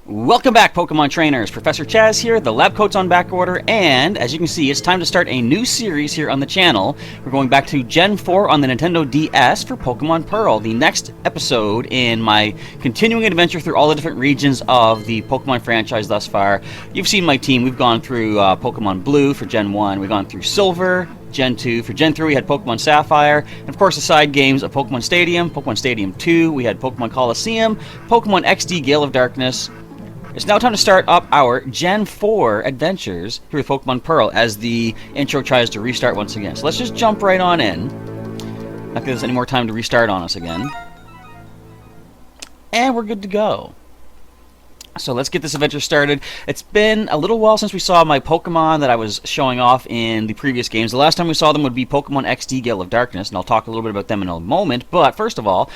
Welcome back, Pokemon Trainers. Professor Chaz here, the lab coat's on back order, and as you can see, it's time to start a new series here on the channel. We're going back to Gen 4 on the Nintendo DS for Pokemon Pearl, the next episode in my continuing adventure through all the different regions of the Pokemon franchise thus far. You've seen my team. We've gone through Pokemon Blue for Gen 1, we've gone through Silver, Gen 2. For Gen 3, we had Pokemon Sapphire, and of course the side games of Pokemon Stadium 2, we had Pokemon Coliseum, Pokemon XD Gale of Darkness. It's now time to start up our Gen 4 adventures here with Pokemon Pearl as the intro tries to restart once again. So let's just jump right on in. Not give us any more time to restart on us again. And we're good to go. So let's get this adventure started. It's been a little while since we saw my Pokemon that I was showing off in the previous games. The last time we saw them would be Pokemon XD Gale of Darkness, and I'll talk a little bit about them in a moment. But first of all,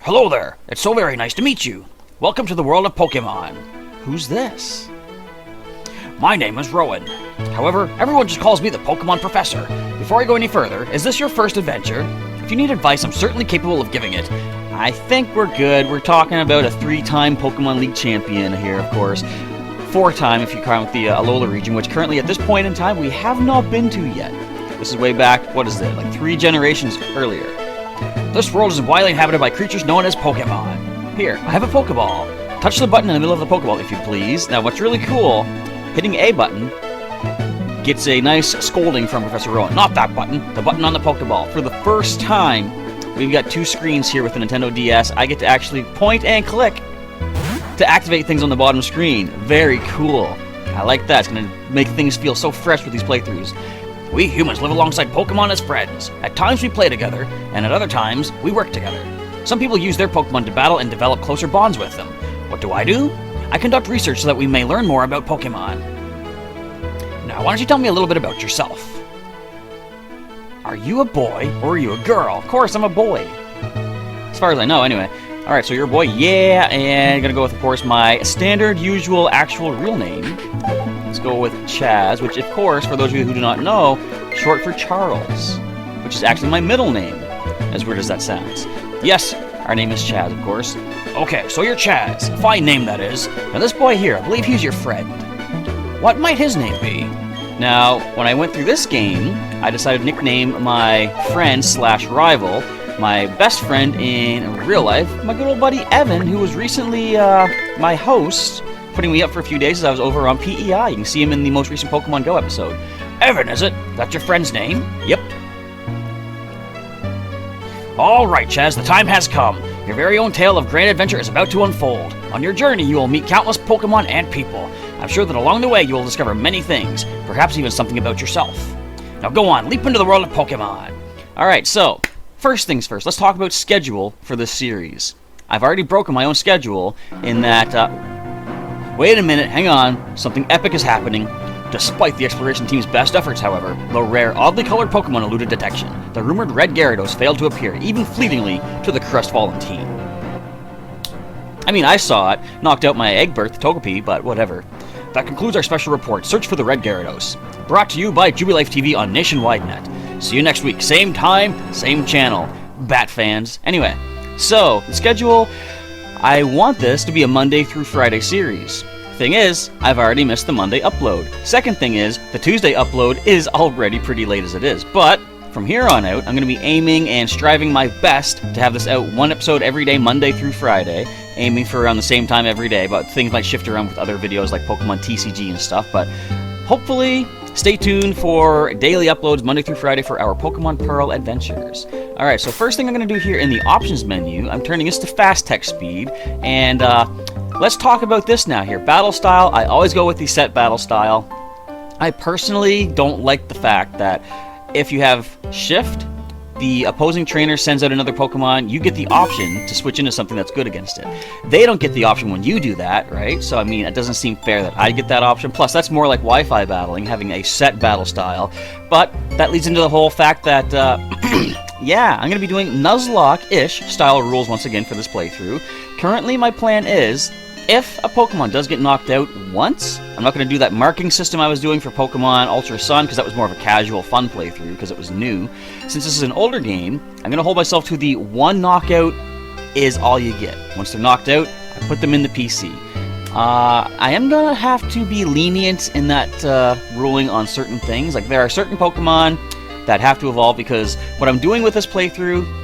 hello there. It's so very nice to meet you. Welcome to the world of Pokemon. Who's this? My name is Rowan. However, everyone just calls me the Pokemon Professor. Before I go any further, is this your first adventure? If you need advice, I'm certainly capable of giving it. I think we're good. We're talking about a 3-time Pokemon League champion here, of course. 4-time if you count the Alola region, which currently at this point in time we have not been to yet. This is way back, what is it, like 3 generations earlier. This world is widely inhabited by creatures known as Pokemon. Here, I have a Pokeball. Touch the button in the middle of the Pokeball, if you please. Now, what's really cool, hitting A button gets a nice scolding from Professor Rowan. Not that button, the button on the Pokeball. For the first time, we've got 2 screens here with the Nintendo DS. I get to actually point and click to activate things on the bottom screen. Very cool. I like that. It's going to make things feel so fresh with these playthroughs. We humans live alongside Pokemon as friends. At times we play together, and at other times we work together. Some people use their Pokemon to battle and develop closer bonds with them. What do? I conduct research so that we may learn more about Pokemon. Now, why don't you tell me a little bit about yourself? Are you a boy or are you a girl? Of course, I'm a boy. As far as I know, anyway. Alright, so you're a boy, yeah, and gonna go with, of course, my standard, usual, actual, real name. Let's go with Chaz, which, of course, for those of you who do not know, short for Charles, which is actually my middle name, as weird as that sounds. Yes, our name is Chaz, of course. Okay, so you're Chaz. Fine name, that is. Now this boy here, I believe he's your friend. What might his name be? Now, when I went through this game, I decided to nickname my friend/rival, my best friend in real life, my good old buddy Evan, who was recently my host, putting me up for a few days as I was over on PEI. You can see him in the most recent Pokemon Go episode. Evan, is it? That's your friend's name? Yep. Alright, Chaz, the time has come. Your very own tale of grand adventure is about to unfold. On your journey, you will meet countless Pokemon and people. I'm sure that along the way you will discover many things, perhaps even something about yourself. Now go on, leap into the world of Pokemon. Alright, so, first things first, let's talk about schedule for this series. I've already broken my own schedule in that, wait a minute, hang on, something epic is happening. Despite the exploration team's best efforts, however, the rare, oddly colored Pokemon eluded detection. The rumored red Gyarados failed to appear, even fleetingly, to the crestfallen team. I mean, I saw it, knocked out my egg birth, Togepi, but whatever. That concludes our special report, Search for the Red Gyarados. Brought to you by Jubilife TV on Nationwide Net. See you next week, same time, same channel. Bat fans. Anyway, so, the schedule, I want this to be a Monday through Friday series. Thing is, I've already missed the Monday upload. Second thing is, the Tuesday upload is already pretty late as it is. But, from here on out, I'm going to be aiming and striving my best to have this out 1 episode every day, Monday through Friday. Aiming for around the same time every day, but things might shift around with other videos like Pokemon TCG and stuff. But, hopefully, stay tuned for daily uploads Monday through Friday for our Pokemon Pearl adventures. Alright, so first thing I'm going to do here in the options menu, I'm turning this to fast text speed, and let's talk about this now here. Battle style, I always go with the set battle style. I personally don't like the fact that if you have shift, the opposing trainer sends out another Pokemon, you get the option to switch into something that's good against it. They don't get the option when you do that, right? So, I mean, it doesn't seem fair that I get that option. Plus, that's more like Wi-Fi battling, having a set battle style. But that leads into the whole fact that, yeah, I'm going to be doing Nuzlocke-ish style rules once again for this playthrough. Currently, my plan is, if a Pokemon does get knocked out once, I'm not going to do that marking system I was doing for Pokemon Ultra Sun, because that was more of a casual, fun playthrough, because it was new. Since this is an older game, I'm going to hold myself to the 1 knockout is all you get. Once they're knocked out, I put them in the PC. I am going to have to be lenient in that ruling on certain things. Like, there are certain Pokemon that have to evolve, because what I'm doing with this playthrough...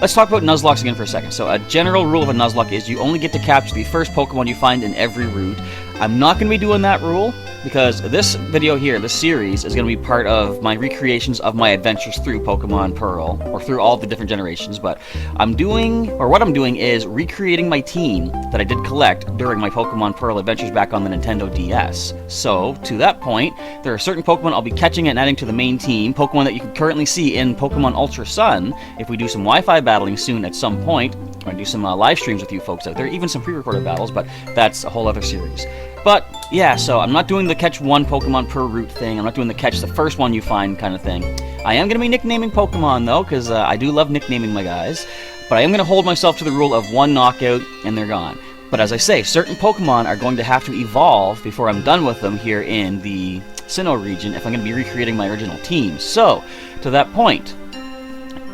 Let's talk about Nuzlocke again for a second. So a general rule of a Nuzlocke is you only get to capture the first Pokemon you find in every route. I'm not going to be doing that rule, because this video here, this series, is going to be part of my recreations of my adventures through Pokémon Pearl, or through all the different generations, but what I'm doing is recreating my team that I did collect during my Pokémon Pearl adventures back on the Nintendo DS. So, to that point, there are certain Pokemon I'll be catching and adding to the main team, Pokemon that you can currently see in Pokemon Ultra Sun, if we do some Wi-Fi battling soon at some point. I'm going to do some live streams with you folks out there, even some pre-recorded battles, but that's a whole other series. But, yeah, so I'm not doing the catch one Pokemon per route thing. I'm not doing the catch the first one you find kind of thing. I am going to be nicknaming Pokemon, though, because I do love nicknaming my guys. But I am going to hold myself to the rule of one knockout, and they're gone. But as I say, certain Pokemon are going to have to evolve before I'm done with them here in the Sinnoh region if I'm going to be recreating my original team. So, to that point,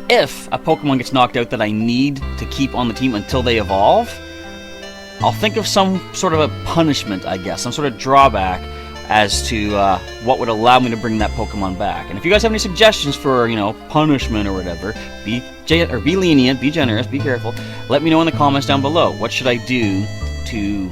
if a Pokemon gets knocked out that I need to keep on the team until they evolve, I'll think of some sort of a punishment, I guess, some sort of drawback as to what would allow me to bring that Pokemon back. And if you guys have any suggestions for, punishment or whatever, be lenient, be generous, be careful. Let me know in the comments down below. What should I do to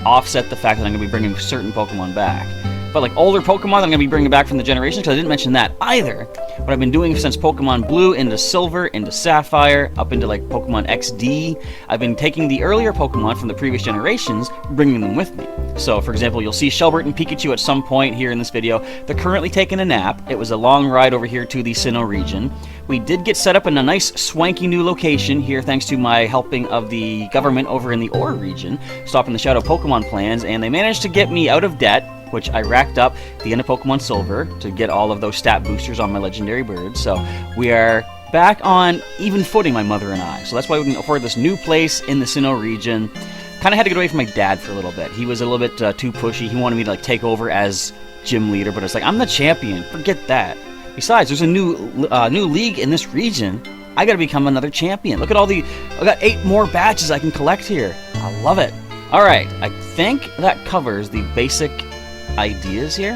offset the fact that I'm going to be bringing certain Pokemon back? But like older Pokemon that I'm going to be bringing back from the generations, because I didn't mention that either. What I've been doing since Pokemon Blue into Silver, into Sapphire, up into like Pokemon XD, I've been taking the earlier Pokemon from the previous generations, bringing them with me. So, for example, you'll see Shelbert and Pikachu at some point here in this video. They're currently taking a nap. It was a long ride over here to the Sinnoh region. We did get set up in a nice swanky new location here thanks to my helping of the government over in the Ore region, stopping the Shadow Pokemon plans, and they managed to get me out of debt, which I racked up at the end of Pokemon Silver to get all of those stat boosters on my legendary birds. So we are back on even footing, my mother and I. So that's why we can afford this new place in the Sinnoh region. Kind of had to get away from my dad for a little bit. He was a little bit too pushy. He wanted me to take over as gym leader, but it's like, I'm the champion. Forget that. Besides, there's a new league in this region. I gotta become another champion. Look at all I got 8 more badges I can collect here. I love it. All right, I think that covers the basic ideas here.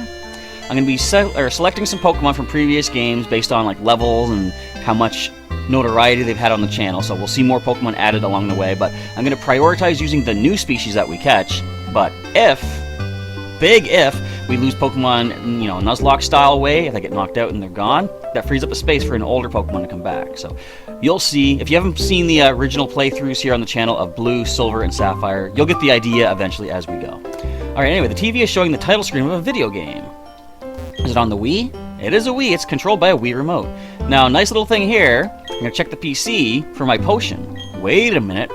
I'm going to be selecting some Pokemon from previous games based on like levels and how much notoriety they've had on the channel, so we'll see more Pokemon added along the way, but I'm going to prioritize using the new species that we catch. But big if, we lose Pokemon, Nuzlocke-style way, if they get knocked out and they're gone, that frees up a space for an older Pokemon to come back. So you'll see, if you haven't seen the original playthroughs here on the channel of Blue, Silver, and Sapphire, you'll get the idea eventually as we go. Alright, anyway, the TV is showing the title screen of a video game. Is it on the Wii? It is a Wii. It's controlled by a Wii remote. Now, nice little thing here. I'm going to check the PC for my potion. Wait a minute.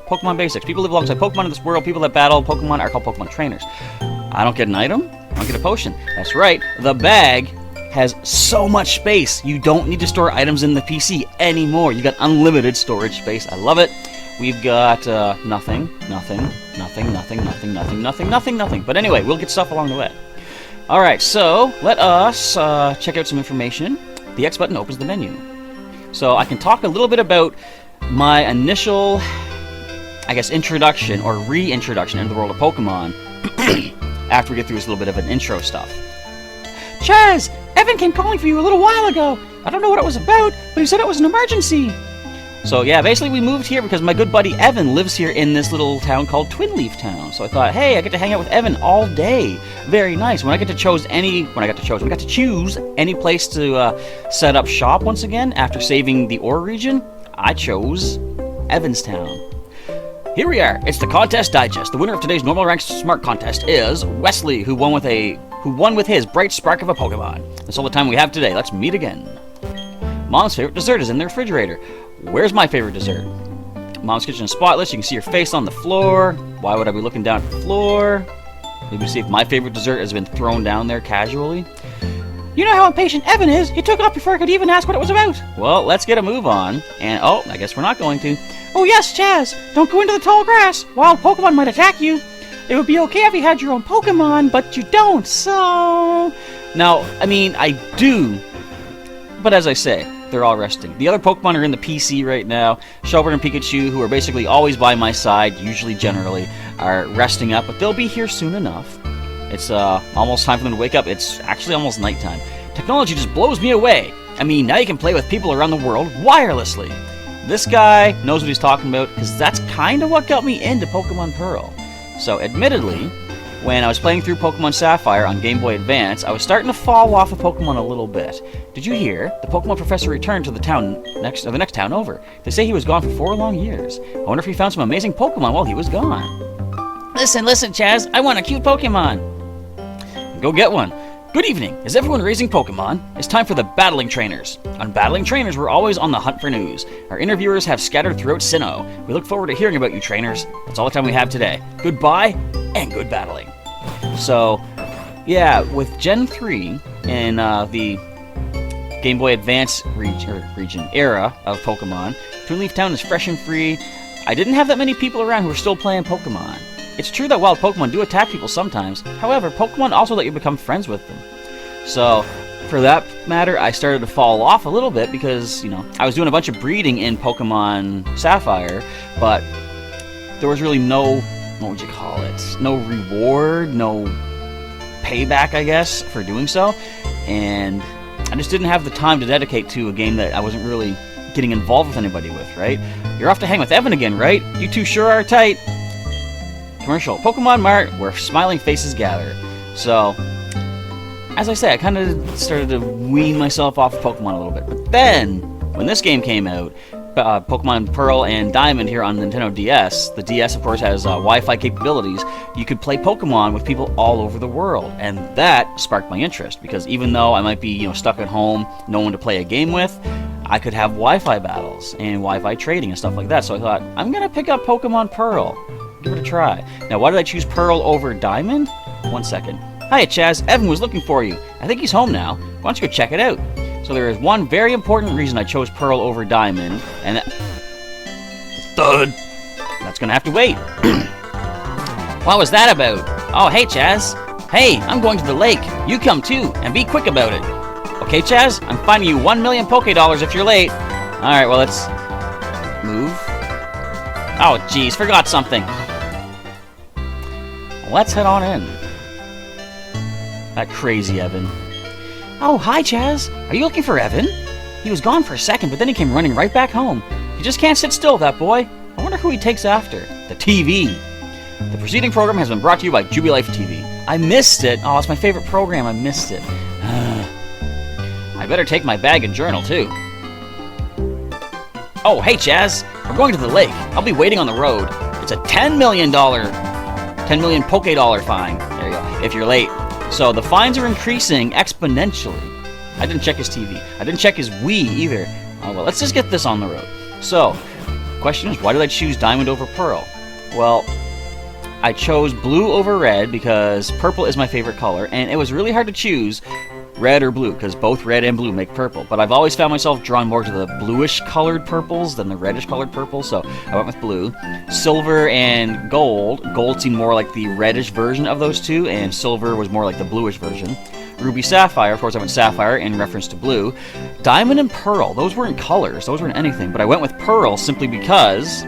Pokemon Basics. People live alongside Pokemon in this world. People that battle Pokemon are called Pokemon Trainers. I don't get an item. I don't get a potion. That's right. The bag has so much space. You don't need to store items in the PC anymore. You got unlimited storage space. I love it. We've got nothing. But anyway, we'll get stuff along the way. Alright, so let us check out some information. The X button opens the menu. So I can talk a little bit about my initial, I guess, introduction or reintroduction into the world of Pokemon after we get through this little bit of an intro stuff. Chaz! Evan came calling for you a little while ago. I don't know what it was about, but he said it was an emergency. So yeah, basically we moved here because my good buddy Evan lives here in this little town called Twin Leaf Town. So I thought, hey, I get to hang out with Evan all day. Very nice. We got to choose any place to set up shop once again after saving the Ore region. I chose Evanstown. Here we are. It's the contest digest. The winner of today's normal ranked smart contest is Wesley, who won with his bright spark of a Pokemon. That's all the time we have today. Let's meet again. Mom's favorite dessert is in the refrigerator. Where's my favorite dessert? Mom's kitchen is spotless. You can see her face on the floor. Why would I be looking down at the floor? Maybe see if my favorite dessert has been thrown down there casually. You know how impatient Evan is. He took off before I could even ask what it was about. Well, let's get a move on. And, oh, I guess we're not going to. Oh, yes, Chaz. Don't go into the tall grass. Wild Pokemon might attack you. It would be okay if you had your own Pokemon, but you don't, so... Now, I mean, I do. But as I say, they're all resting. The other Pokemon are in the PC right now. Shelbert and Pikachu, who are basically always by my side, usually generally, are resting up, but they'll be here soon enough. It's almost time for them to wake up. It's actually almost nighttime. Technology just blows me away. I mean, now you can play with people around the world wirelessly. This guy knows what he's talking about, because that's kind of what got me into Pokemon Pearl. So, admittedly, when I was playing through Pokemon Sapphire on Game Boy Advance, I was starting to fall off of Pokemon a little bit. Did you hear? The Pokemon professor returned to the next town over. They say he was gone for 4 long years. I wonder if he found some amazing Pokemon while he was gone. Listen, Chaz, I want a cute Pokemon. Go get one. Good evening. Is everyone raising Pokemon? It's time for the Battling Trainers. On Battling Trainers, we're always on the hunt for news. Our interviewers have scattered throughout Sinnoh. We look forward to hearing about you, trainers. That's all the time we have today. Goodbye, and good battling. So, yeah, with Gen 3 and the Game Boy Advance region era of Pokemon, Toonleaf Town is fresh and free. I didn't have that many people around who were still playing Pokemon. It's true that wild Pokemon do attack people sometimes. However, Pokemon also let you become friends with them. So, for that matter, I started to fall off a little bit because, you know, I was doing a bunch of breeding in Pokemon Sapphire, but there was really no, what would you call it? No reward, no payback, I guess, for doing so. And I just didn't have the time to dedicate to a game that I wasn't really getting involved with anybody with, right? You're off to hang with Evan again, right? You two sure are tight. Commercial. Pokemon Mart, where smiling faces gather. So, as I say, I kind of started to wean myself off of Pokemon a little bit. But then, when this game came out, Pokemon Pearl and Diamond here on Nintendo DS, the DS, of course, has Wi-Fi capabilities. You could play Pokemon with people all over the world, and that sparked my interest, because even though I might be, you know, stuck at home, no one to play a game with, I could have Wi-Fi battles and Wi-Fi trading and stuff like that. So I thought, I'm going to pick up Pokemon Pearl. Give it a try. Now, why did I choose Pearl over Diamond? 1 second. Hiya, Chaz. Evan was looking for you. I think he's home now. Why don't you go check it out? So there is one very important reason I chose Pearl over Diamond, and that... Thud! That's gonna have to wait. What was that about? Oh, hey, Chaz. Hey, I'm going to the lake. You come too, and be quick about it. Okay, Chaz? I'm finding you 1 million Poké Dollars if you're late. Alright, well, let's... move. Oh, geez, forgot something. Let's head on in. That crazy Evan. Oh, hi, Chaz. Are you looking for Evan? He was gone for a second, but then he came running right back home. He just can't sit still, that boy. I wonder who he takes after. The TV. The preceding program has been brought to you by Jubilife TV. I missed it. Oh, it's my favorite program. I missed it. I better take my bag and journal, too. Oh, hey, Chaz. We're going to the lake. I'll be waiting on the road. It's a $10 million Poké Dollar fine. There you go. If you're late. So the fines are increasing exponentially. I didn't check his TV. I didn't check his Wii either. Oh, well, let's just get this on the road. So, question is, why did I choose Diamond over Pearl? Well, I chose blue over red because purple is my favorite color, and it was really hard to choose red or blue, because both red and blue make purple. But I've always found myself drawn more to the bluish-colored purples than the reddish-colored purples, so I went with blue. Silver and gold. Gold seemed more like the reddish version of those two, and silver was more like the bluish version. Ruby Sapphire, of course I went Sapphire in reference to blue. Diamond and Pearl, those weren't colors, those weren't anything, but I went with Pearl simply because,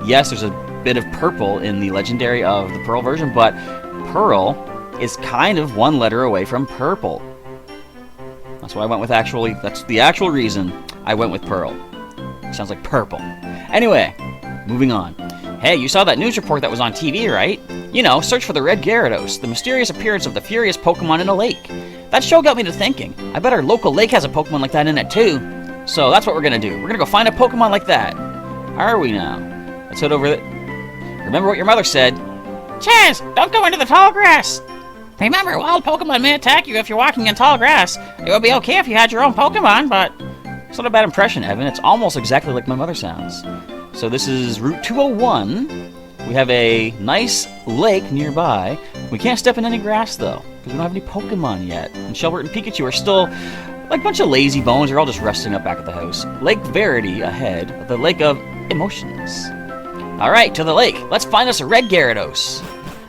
yes, there's a bit of purple in the legendary of the Pearl version, but Pearl is kind of one letter away from purple. That's why I went with that's the actual reason I went with Pearl. Sounds like purple. Anyway, moving on. Hey, you saw that news report that was on TV, right? You know, search for the Red Gyarados, the mysterious appearance of the furious Pokemon in a lake. That show got me to thinking. I bet our local lake has a Pokemon like that in it too. So that's what we're gonna do. We're gonna go find a Pokemon like that. Are we now? Let's head over there. Remember what your mother said. Chaz, don't go into the tall grass. Remember, wild Pokemon may attack you if you're walking in tall grass. It would be okay if you had your own Pokemon, but... It's not a bad impression, Evan. It's almost exactly like my mother sounds. So this is Route 201. We have a nice lake nearby. We can't step in any grass, though, because we don't have any Pokemon yet. And Shelbert and Pikachu are still like a bunch of lazy bones. They're all just resting up back at the house. Lake Verity ahead, the Lake of Emotions. Alright, to the lake. Let's find us a Red Gyarados.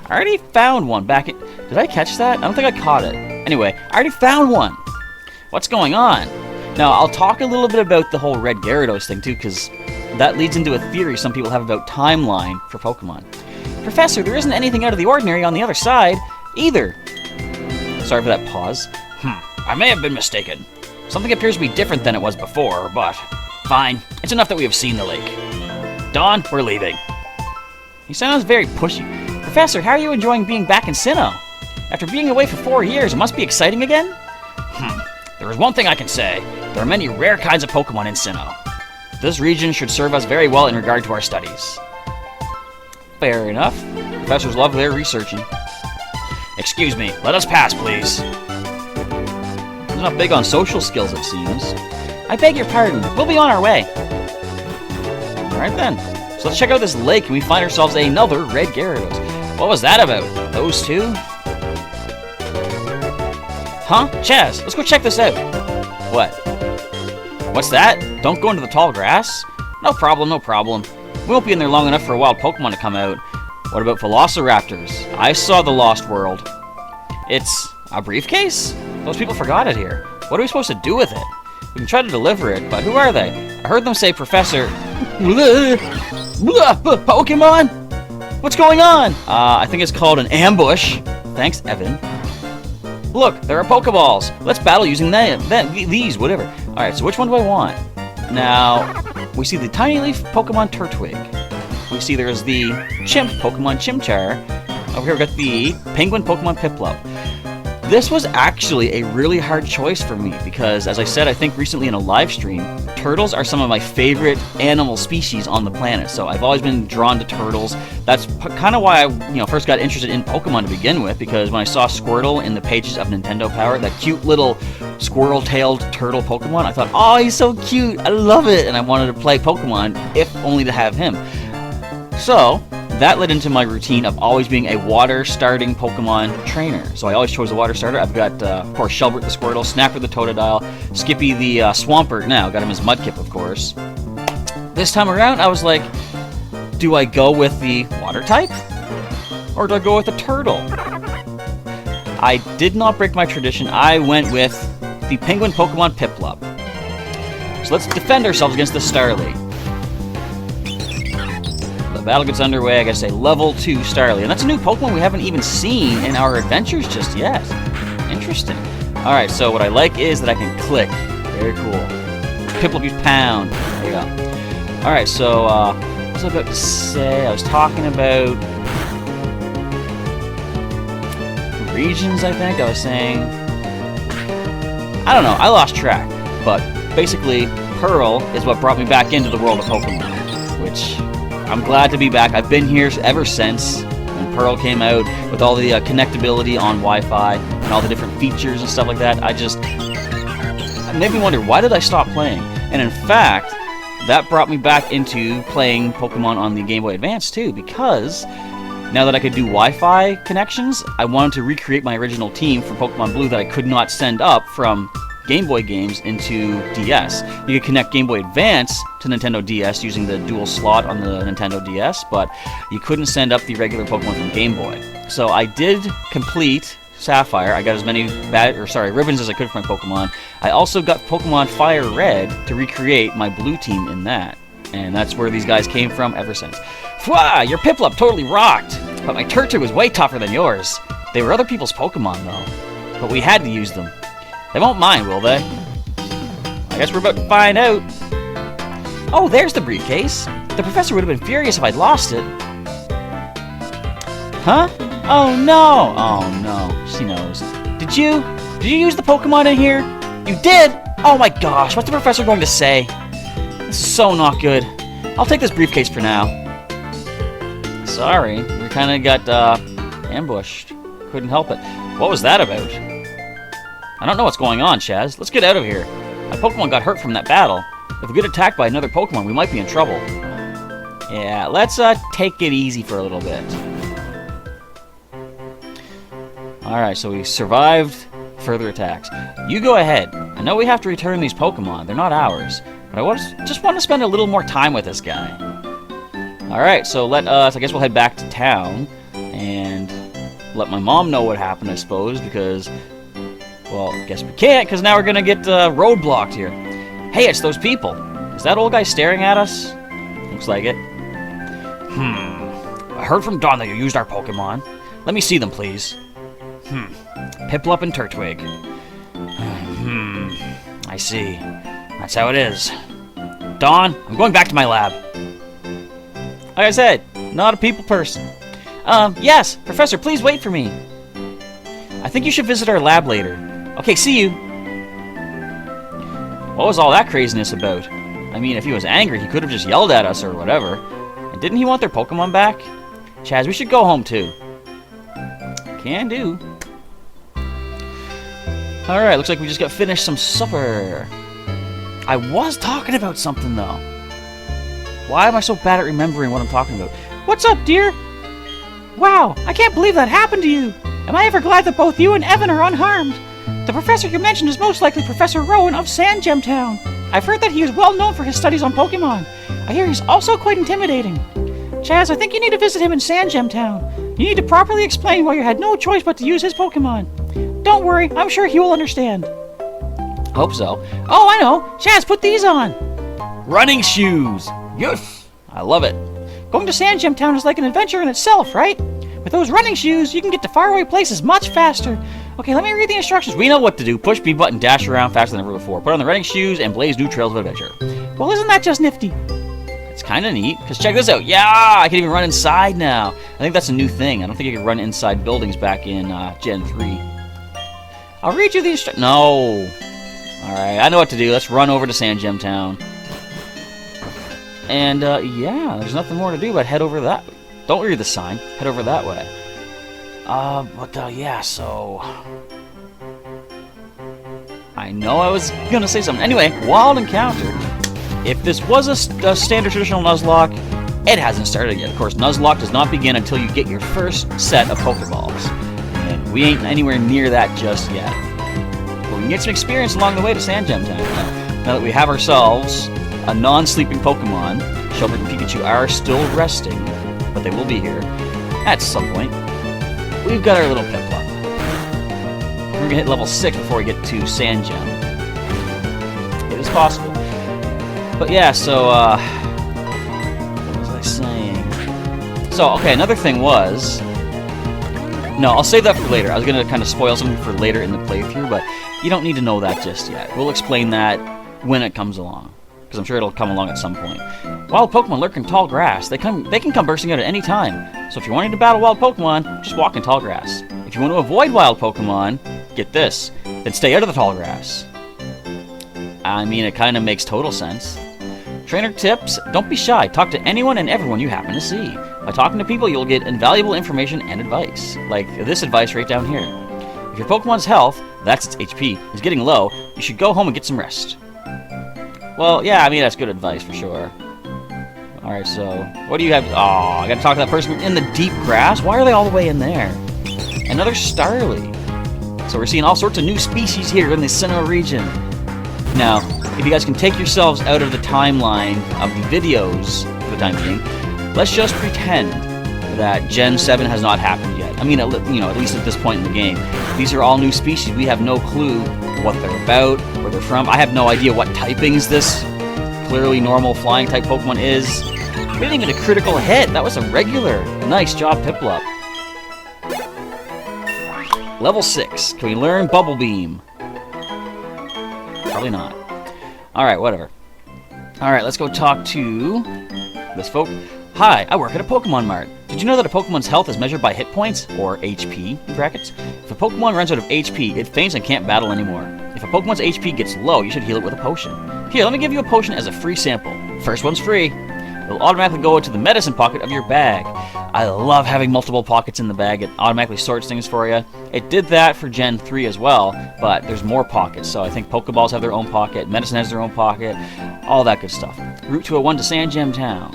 I already found one back at... Did I catch that? I don't think I caught it. Anyway, I already found one. What's going on? Now, I'll talk a little bit about the whole Red Gyarados thing, too, because that leads into a theory some people have about timeline for Pokemon. Professor, there isn't anything out of the ordinary on the other side, either. Sorry for that pause. I may have been mistaken. Something appears to be different than it was before, but fine. It's enough that we have seen the lake. Dawn, we're leaving. He sounds very pushy. Professor, how are you enjoying being back in Sinnoh? After being away for 4 years, it must be exciting again? There is one thing I can say. There are many rare kinds of Pokemon in Sinnoh. This region should serve us very well in regard to our studies. Fair enough. Professors love their researching. Excuse me, let us pass, please. He's not big on social skills, it seems. I beg your pardon. We'll be on our way. Alright then. So let's check out this lake and we find ourselves another Red Gyarados. What was that about? Those two? Huh? Chaz, let's go check this out. What? What's that? Don't go into the tall grass? No problem, no problem. We won't be in there long enough for a wild Pokemon to come out. What about Velociraptors? I saw the Lost World. It's a briefcase? Those people forgot it here. What are we supposed to do with it? We can try to deliver it, but who are they? I heard them say Professor... Pokemon? What's going on? I think it's called an ambush. Thanks, Evan. Look, there are Pokeballs. Let's battle using these, whatever. Alright, so which one do I want? Now, we see the Tiny Leaf Pokemon Turtwig. We see there's the Chimp Pokemon Chimchar. Over here we've got the Penguin Pokemon Piplup. This was actually a really hard choice for me because, as I said, I think recently in a live stream, turtles are some of my favorite animal species on the planet. So I've always been drawn to turtles. That's kind of why I, first got interested in Pokemon to begin with. Because when I saw Squirtle in the pages of Nintendo Power, that cute little squirrel-tailed turtle Pokemon, I thought, oh, he's so cute. I love it, and I wanted to play Pokemon, if only to have him. So that led into my routine of always being a water-starting Pokemon trainer. So I always chose the water starter. I've got, of course, Shelbert the Squirtle, Snapper the Totodile, Skippy the Swampert now. Got him as Mudkip, of course. This time around, I was like, do I go with the water type? Or do I go with the turtle? I did not break my tradition. I went with the Penguin Pokemon Piplup. So let's defend ourselves against the Starly. Battle gets underway. I gotta say, level 2 Starly. And that's a new Pokemon we haven't even seen in our adventures just yet. Interesting. Alright, so what I like is that I can click. Very cool. Piplup use pound. There we go. Alright, so, what was I about to say? I was talking about regions, I think. I was saying... I don't know. I lost track. But basically, Pearl is what brought me back into the world of Pokemon. Which... I'm glad to be back. I've been here ever since when Pearl came out with all the connectability on Wi-Fi and all the different features and stuff like that. It made me wonder, why did I stop playing? And in fact, that brought me back into playing Pokemon on the Game Boy Advance too, because now that I could do Wi-Fi connections, I wanted to recreate my original team from Pokemon Blue that I could not send up from Game Boy games into DS. You could connect Game Boy Advance to Nintendo DS using the dual slot on the Nintendo DS, but you couldn't send up the regular Pokemon from Game Boy. So I did complete Sapphire. I got as many ribbons as I could for my Pokemon. I also got Pokemon Fire Red to recreate my blue team in that. And that's where these guys came from ever since. Fwah! Your Piplup totally rocked! But my Turtwig was way tougher than yours. They were other people's Pokemon, though. But we had to use them. They won't mind, will they? I guess we're about to find out. Oh, there's the briefcase. The professor would have been furious if I'd lost it. Huh? Oh no! Oh no, she knows. Did you use the Pokemon in here? You did? Oh my gosh, what's the professor going to say? This is so not good. I'll take this briefcase for now. Sorry, we kinda got, ambushed. Couldn't help it. What was that about? I don't know what's going on, Chaz. Let's get out of here. My Pokemon got hurt from that battle. If we get attacked by another Pokemon, we might be in trouble. Yeah, let's take it easy for a little bit. Alright, so we survived further attacks. You go ahead. I know we have to return these Pokemon. They're not ours. But I just want to spend a little more time with this guy. Alright, so I guess we'll head back to town and let my mom know what happened, I suppose, because... Well, guess we can't, because now we're going to get roadblocked here. Hey, it's those people. Is that old guy staring at us? Looks like it. I heard from Dawn that you used our Pokemon. Let me see them, please. Piplup and Turtwig. I see. That's how it is. Dawn, I'm going back to my lab. Like I said, not a people person. Yes, Professor, please wait for me. I think you should visit our lab later. Okay, see you. What was all that craziness about? I mean, if he was angry, he could have just yelled at us or whatever. And didn't he want their Pokemon back? Chaz, we should go home too. Can do. Alright, looks like we just got finished some supper. I was talking about something, though. Why am I so bad at remembering what I'm talking about? What's up, dear? Wow, I can't believe that happened to you. Am I ever glad that both you and Evan are unharmed? The professor you mentioned is most likely Professor Rowan of Sand Gem Town. I've heard that he is well known for his studies on Pokemon. I hear he's also quite intimidating. Chaz, I think you need to visit him in Sand Gem Town. You need to properly explain why you had no choice but to use his Pokemon. Don't worry, I'm sure he will understand. Hope so. Oh, I know. Chaz, put these on. Running shoes. Yes. I love it. Going to Sand Gem Town is like an adventure in itself, right? With those running shoes, you can get to faraway places much faster. Okay, let me read the instructions. We know what to do. Push B button, dash around faster than ever before. Put on the running shoes and blaze new trails of adventure. Well, isn't that just nifty? It's kind of neat, because check this out. Yeah, I can even run inside now. I think that's a new thing. I don't think you could run inside buildings back in Gen 3. I'll read you the instructions. No. Alright, I know what to do. Let's run over to Sand Gem Town. And, yeah, there's nothing more to do but head over that. Don't read the sign. Head over that way. Yeah, so... I know I was gonna say something. Anyway, Wild Encounter. If this was a standard traditional Nuzlocke, it hasn't started yet. Of course, Nuzlocke does not begin until you get your first set of Pokeballs. And we ain't anywhere near that just yet. But we can get some experience along the way to Sand Gem Town. Now that we have ourselves a non-sleeping Pokemon, Shelbert and Pikachu are still resting, but they will be here at some point. We've got our little Piplup. We're going to hit level 6 before we get to Sand Gem. It is possible. But yeah, so, what was I saying? So, okay, another thing was... No, I'll save that for later. I was going to kind of spoil something for later in the playthrough, but you don't need to know that just yet. We'll explain that when it comes along, because I'm sure it'll come along at some point. Wild Pokemon lurk in tall grass. They can come bursting out at any time. So if you're wanting to battle wild Pokemon, just walk in tall grass. If you want to avoid wild Pokemon, get this, then stay out of the tall grass. I mean, it kind of makes total sense. Trainer tips, don't be shy. Talk to anyone and everyone you happen to see. By talking to people, you'll get invaluable information and advice. Like this advice right down here. If your Pokemon's health, that's its HP, is getting low, you should go home and get some rest. Well, yeah, I mean, that's good advice for sure. Alright, so, what do you have? Oh, I gotta talk to that person in the deep grass? Why are they all the way in there? Another Starly. So we're seeing all sorts of new species here in the Sinnoh region. Now, if you guys can take yourselves out of the timeline of the videos for the time being, let's just pretend that Gen 7 has not happened yet. I mean, at least at this point in the game. These are all new species. We have no clue what they're about, where they're from. I have no idea what typings this clearly normal flying type Pokemon is. We didn't even get a critical hit. That was a regular. Nice job, Piplup. Level 6. Can we learn Bubble Beam? Probably not. Alright, whatever. Alright, let's go talk to this folk. Hi, I work at a Pokemon Mart. Did you know that a Pokemon's health is measured by hit points, or HP, in brackets? If a Pokemon runs out of HP, it faints and can't battle anymore. If a Pokemon's HP gets low, you should heal it with a potion. Here, let me give you a potion as a free sample. First one's free. It'll automatically go into the medicine pocket of your bag. I love having multiple pockets in the bag. It automatically sorts things for you. It did that for Gen 3 as well, but there's more pockets. So I think Pokeballs have their own pocket, medicine has their own pocket, all that good stuff. Route 201 to Sand Gem Town.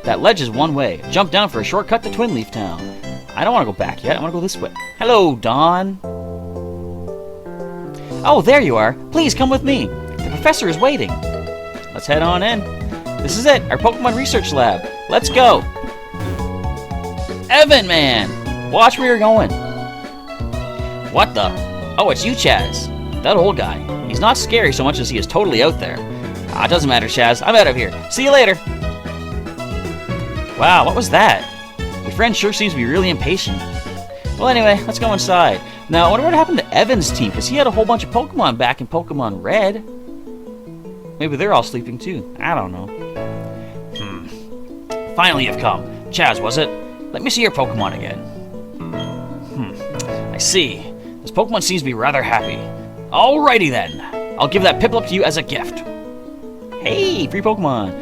That ledge is one way. Jump down for a shortcut to Twin Leaf Town. I don't want to go back yet. I want to go this way. Hello, Dawn. Oh, there you are. Please come with me. The professor is waiting. Let's head on in. This is it, our Pokemon Research Lab. Let's go. Evan, man. Watch where you're going. What the? Oh, it's you, Chaz. That old guy. He's not scary so much as he is totally out there. Ah, it doesn't matter, Chaz. I'm out of here. See you later. Wow, what was that? Your friend sure seems to be really impatient. Well, anyway, let's go inside. Now, I wonder what happened to Evan's team, because he had a whole bunch of Pokemon back in Pokemon Red. Maybe they're all sleeping too. I don't know. Finally you've come. Chaz, was it? Let me see your Pokemon again. I see. This Pokemon seems to be rather happy. Alrighty then. I'll give that Piplup to you as a gift. Hey, free Pokemon.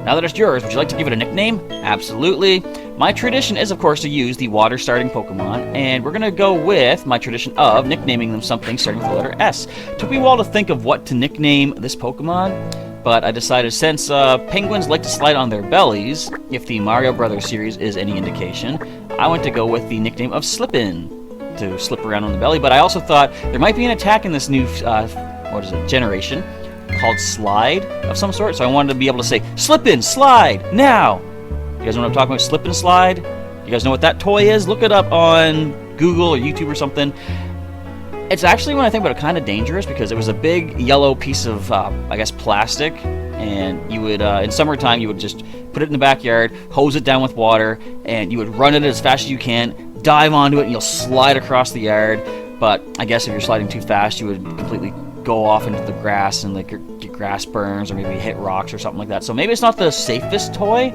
Now that it's yours, would you like to give it a nickname? Absolutely. My tradition is, of course, to use the water-starting Pokemon, and we're going to go with my tradition of nicknaming them something starting with the letter S. Took me a while to think of what to nickname this Pokemon, but I decided since penguins like to slide on their bellies, if the Mario Brothers series is any indication, I went to go with the nickname of Slippin, to slip around on the belly, but I also thought there might be an attack in this new, generation, called Slide of some sort, so I wanted to be able to say, Slippin, Slide, now! You guys know what I'm talking about? Slip and Slide? You guys know what that toy is? Look it up on Google or YouTube or something. It's actually, when I think about it, kind of dangerous because it was a big yellow piece of, I guess, plastic, and you would, in summertime, you would just put it in the backyard, hose it down with water, and you would run it as fast as you can, dive onto it, and you'll slide across the yard. But I guess if you're sliding too fast, you would completely go off into the grass and like your grass burns or maybe hit rocks or something like that. So maybe it's not the safest toy,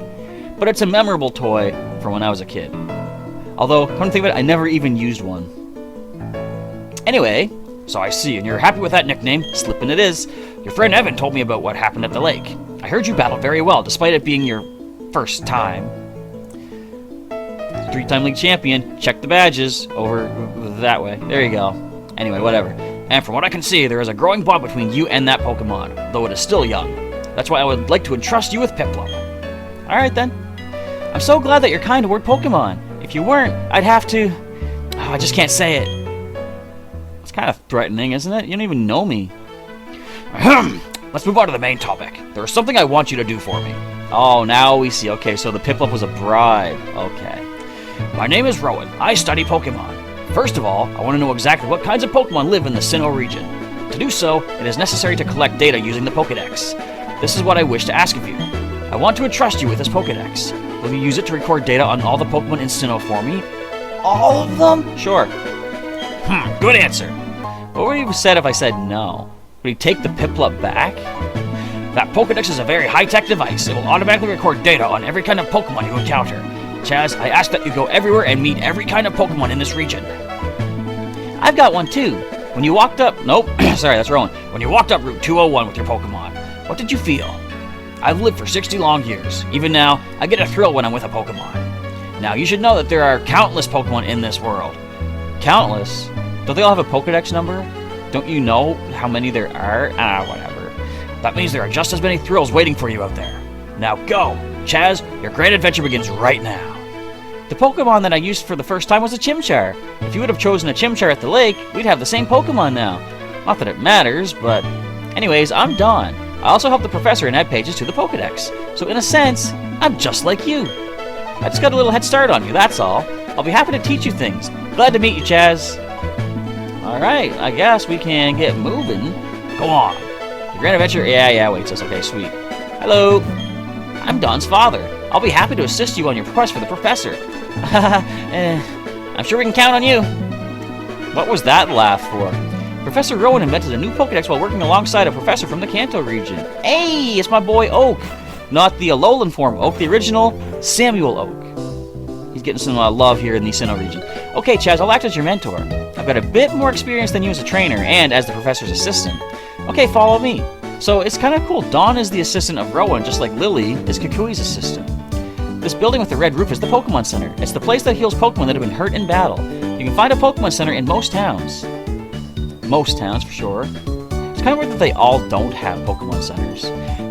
but it's a memorable toy from when I was a kid. Although, come to think of it, I never even used one. Anyway, so I see, and you're happy with that nickname. Slippin' it is. Your friend Evan told me about what happened at the lake. I heard you battled very well, despite it being your first time. 3-time league champion. Check the badges over that way. There you go. Anyway, whatever. And from what I can see, there is a growing bond between you and that Pokemon, though it is still young. That's why I would like to entrust you with Piplup. Alright then. I'm so glad that you're kind toward Pokemon. If you weren't, I'd have to... Oh, I just can't say it. It's kind of threatening, isn't it? You don't even know me. Ahem. Let's move on to the main topic. There is something I want you to do for me. Oh, now we see. Okay, so the Piplup was a bribe. Okay. My name is Rowan. I study Pokemon. First of all, I want to know exactly what kinds of Pokemon live in the Sinnoh region. To do so, it is necessary to collect data using the Pokédex. This is what I wish to ask of you. I want to entrust you with this Pokédex. Will you use it to record data on all the Pokemon in Sinnoh for me? All of them? Sure. Good answer. What would you have said if I said no? Would he take the Piplup back? That Pokédex is a very high-tech device. It will automatically record data on every kind of Pokemon you encounter. Chaz, I ask that you go everywhere and meet every kind of Pokemon in this region. I've got one too. When you walked up... Nope, sorry, that's Rowan. When you walked up Route 201 with your Pokemon, what did you feel? I've lived for 60 long years. Even now, I get a thrill when I'm with a Pokemon. Now, you should know that there are countless Pokemon in this world. Countless? Don't they all have a Pokédex number? Don't you know how many there are? Whatever. That means there are just as many thrills waiting for you out there. Now go! Chaz, your great adventure begins right now. The Pokemon that I used for the first time was a Chimchar. If you would have chosen a Chimchar at the lake, we'd have the same Pokemon now. Not that it matters, but... Anyways, I'm Don. I also help the professor and add pages to the Pokédex. So in a sense, I'm just like you. I just got a little head start on you, that's all. I'll be happy to teach you things. Glad to meet you, Chaz. Alright, I guess we can get moving. Go on. Your grand adventure... Yeah, waits us. Okay, sweet. Hello. I'm Don's father. I'll be happy to assist you on your quest for the professor. I'm sure we can count on you. What was that laugh for? Professor Rowan invented a new Pokédex while working alongside a professor from the Kanto region. Hey, it's my boy Oak. Not the Alolan form Oak, the original Samuel Oak. He's getting some love here in the Sinnoh region. Okay, Chaz, I'll act as your mentor. I've got a bit more experience than you as a trainer and as the professor's assistant. Okay, follow me. So it's kind of cool. Dawn is the assistant of Rowan, just like Lily is Kukui's assistant. This building with the red roof is the Pokemon Center. It's the place that heals Pokemon that have been hurt in battle. You can find a Pokemon Center in most towns. Most towns, for sure. It's kind of weird that they all don't have Pokemon Centers.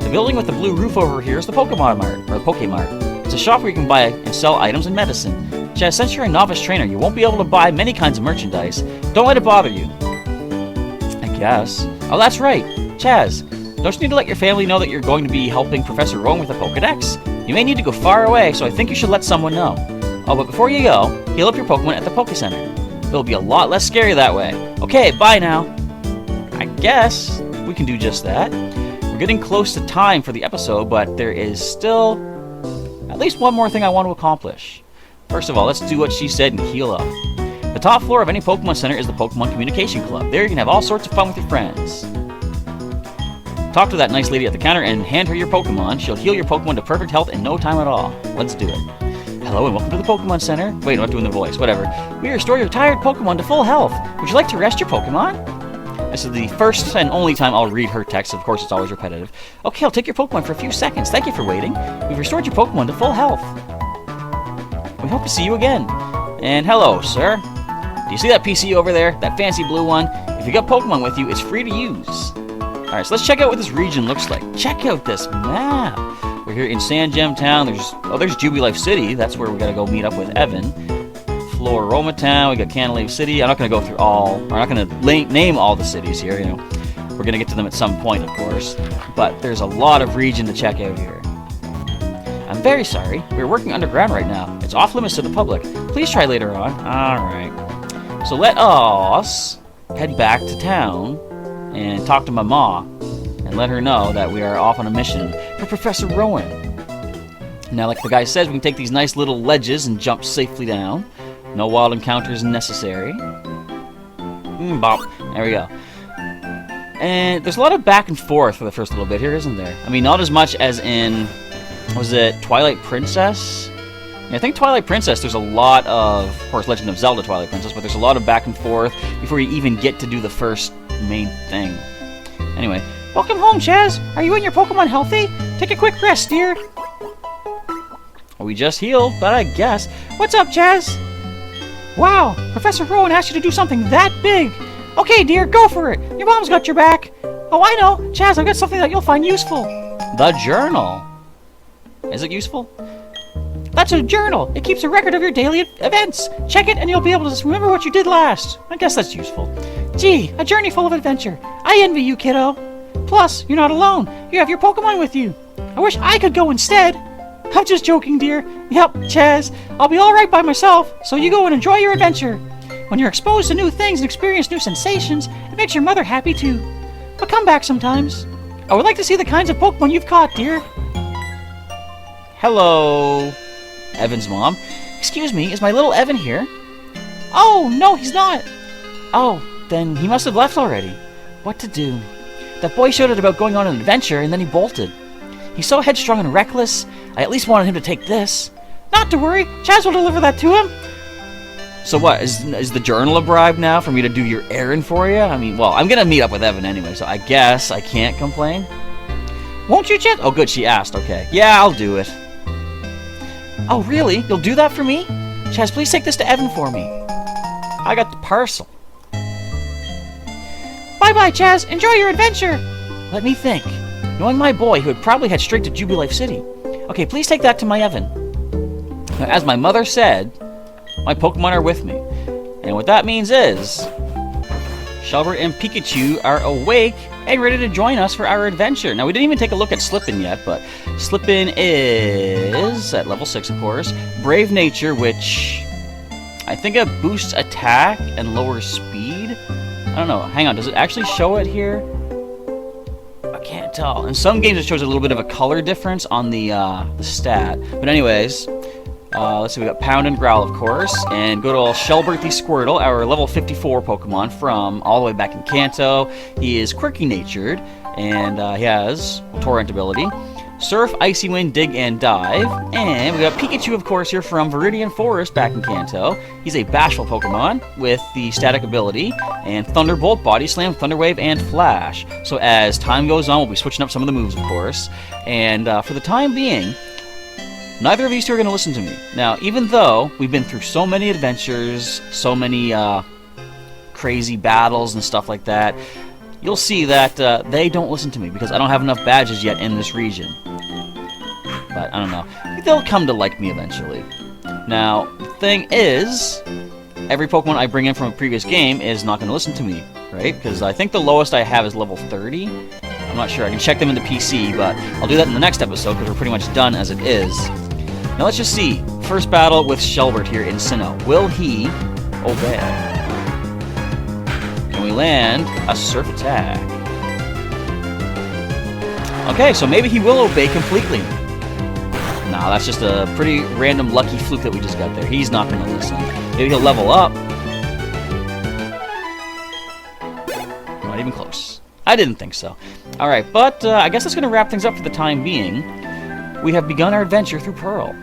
The building with the blue roof over here is the Pokemon Mart, or Pokemart. It's a shop where you can buy and sell items and medicine. Chaz, since you're a novice trainer, you won't be able to buy many kinds of merchandise. Don't let it bother you. I guess. Oh, that's right. Chaz, don't you need to let your family know that you're going to be helping Professor Rowan with the Pokédex? You may need to go far away, so I think you should let someone know. Oh, but before you go, heal up your Pokemon at the Poké Center. It'll be a lot less scary that way. Okay, bye now. I guess we can do just that. We're getting close to time for the episode, but there is still at least one more thing I want to accomplish. First of all, let's do what she said and heal up. The top floor of any Pokemon Center is the Pokemon Communication Club. There you can have all sorts of fun with your friends. Talk to that nice lady at the counter and hand her your Pokemon. She'll heal your Pokemon to perfect health in no time at all. Let's do it. Hello and welcome to the Pokemon Center. Wait, I'm not doing the voice. Whatever. We restore your tired Pokemon to full health. Would you like to rest your Pokemon? This is the first and only time I'll read her text. Of course, it's always repetitive. Okay, I'll take your Pokemon for a few seconds. Thank you for waiting. We've restored your Pokemon to full health. We hope to see you again. And hello, sir. Do you see that PC over there? That fancy blue one? If you got Pokemon with you, it's free to use. Alright, so let's check out what this region looks like. Check out this map. We're here in Sand Gem Town. There's Jubilife City. That's where we gotta go meet up with Evan. Floroma Town. We got Canalave City. I'm not gonna go through I'm not gonna name all the cities here. You know, we're gonna get to them at some point, of course. But there's a lot of region to check out here. I'm very sorry. We're working underground right now. It's off limits to the public. Please try later on. Alright. So let us head back to town and talk to my ma and let her know that we are off on a mission for Professor Rowan. Now, like the guy says, we can take these nice little ledges and jump safely down. No wild encounters necessary. Bop. There we go. And there's a lot of back and forth for the first little bit here, isn't there? I mean, not as much as in, was it Twilight Princess? Yeah, I think Twilight Princess, there's a lot of course, Legend of Zelda Twilight Princess, but there's a lot of back and forth before you even get to do the first main thing. Anyway, welcome home, Chaz. Are you and your Pokemon healthy? Take a quick rest, dear. We just healed, but I guess. What's up, Chaz? Wow, Professor Rowan asked you to do something that big. Okay, dear, go for it. Your mom's got your back. Oh, I know. Chaz, I've got something that you'll find useful. The journal. Is it useful? That's a journal. It keeps a record of your daily events. Check it and you'll be able to remember what you did last. I guess that's useful. Gee, a journey full of adventure. I envy you, kiddo. Plus, you're not alone. You have your Pokemon with you. I wish I could go instead. I'm just joking, dear. Yep, Chaz. I'll be alright by myself, so you go and enjoy your adventure. When you're exposed to new things and experience new sensations, it makes your mother happy too. But come back sometimes. I would like to see the kinds of Pokemon you've caught, dear. Hello, Evan's mom. Excuse me, is my little Evan here? Oh, no, he's not. Oh, then he must have left already. What to do? That boy shouted about going on an adventure, and then he bolted. He's so headstrong and reckless. I at least wanted him to take this. Not to worry, Chaz will deliver that to him. So what, is the journal a bribe now for me to do your errand for you? I mean, well, I'm gonna meet up with Evan anyway, so I guess I can't complain. Won't you, Chaz? Oh, good, she asked, okay. Yeah, I'll do it. Oh, really? You'll do that for me? Chaz, please take this to Evan for me. I got the parcel. Bye-bye, Chaz. Enjoy your adventure. Let me think. Knowing my boy, he would probably head straight to Jubilife City. Okay, please take that to my Evan. Now, as my mother said, my Pokemon are with me. And what that means is, Shelbert and Pikachu are awake and ready to join us for our adventure. Now, we didn't even take a look at Slippin yet, but Slippin is at level 6, of course. Brave Nature, which I think it boosts attack and lowers speed. I don't know. Hang on, does it actually show it here? I can't tell. In some games, it shows a little bit of a color difference on the stat. But anyways, let's see. We got Pound and Growl, of course, and good old Shelbert the Squirtle, our level 54 Pokemon from all the way back in Kanto. He is quirky-natured, and he has Torrent ability, Surf, Icy Wind, Dig, and Dive. And we got Pikachu, of course, here from Viridian Forest back in Kanto. He's a bashful Pokemon with the Static ability, and Thunderbolt, Body Slam, Thunder Wave, and Flash. So as time goes on, we'll be switching up some of the moves, of course. And for the time being, neither of these two are going to listen to me. Now, even though we've been through so many adventures, so many crazy battles and stuff like that, you'll see that they don't listen to me because I don't have enough badges yet in this region. But I don't know. I think they'll come to like me eventually. Now, the thing is, every Pokemon I bring in from a previous game is not going to listen to me, right? Because I think the lowest I have is level 30. I'm not sure. I can check them in the PC, but I'll do that in the next episode because we're pretty much done as it is. Now let's just see. First battle with Shelbert here in Sinnoh. Will he obey? And we land a Surf Attack. Okay, so maybe he will obey completely. Nah, that's just a pretty random lucky fluke that we just got there. He's not going to listen. Maybe he'll level up. Not even close. I didn't think so. Alright, but I guess that's going to wrap things up for the time being. We have begun our adventure through Pearl.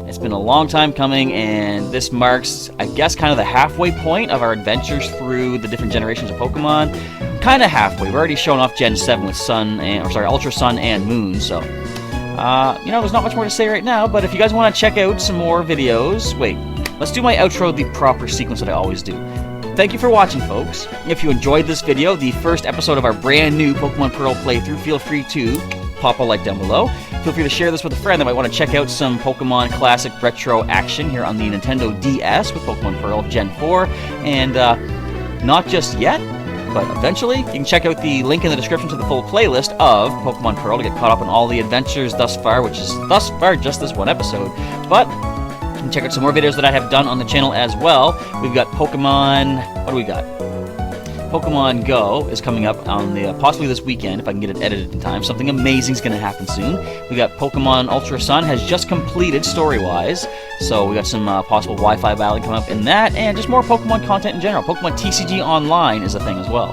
It's been a long time coming, and this marks, I guess, kind of the halfway point of our adventures through the different generations of Pokemon. Kind of halfway. We're already showing off Gen 7 with Ultra Sun and Moon, so... you know, there's not much more to say right now, but if you guys want to check out some more videos... Wait, let's do my outro the proper sequence that I always do. Thank you for watching, folks. If you enjoyed this video, the first episode of our brand new Pokemon Pearl playthrough, feel free to pop a like down below. Feel free to share this with a friend that might want to check out some Pokemon Classic retro action here on the Nintendo DS with Pokemon Pearl Gen 4. And not just yet, but eventually, you can check out the link in the description to the full playlist of Pokemon Pearl to get caught up on all the adventures thus far, which is thus far just this one episode. But you can check out some more videos that I have done on the channel as well. We've got Pokemon... What do we got? Pokemon Go is coming up on the possibly this weekend, if I can get it edited in time. Something amazing is going to happen soon. We got Pokemon Ultra Sun has just completed story-wise, so we got some possible Wi-Fi battling coming up in that, and just more Pokemon content in general. Pokemon TCG Online is a thing as well.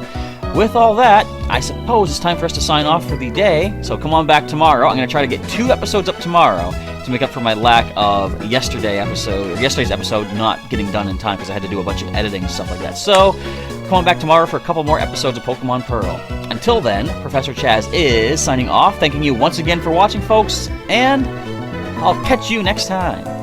With all that, I suppose it's time for us to sign off for the day, so come on back tomorrow. I'm going to try to get 2 episodes up tomorrow to make up for my lack of yesterday's episode not getting done in time because I had to do a bunch of editing and stuff like that. So, come on back tomorrow for a couple more episodes of Pokemon Pearl. Until then, Professor Chaz is signing off, thanking you once again for watching, folks, and I'll catch you next time.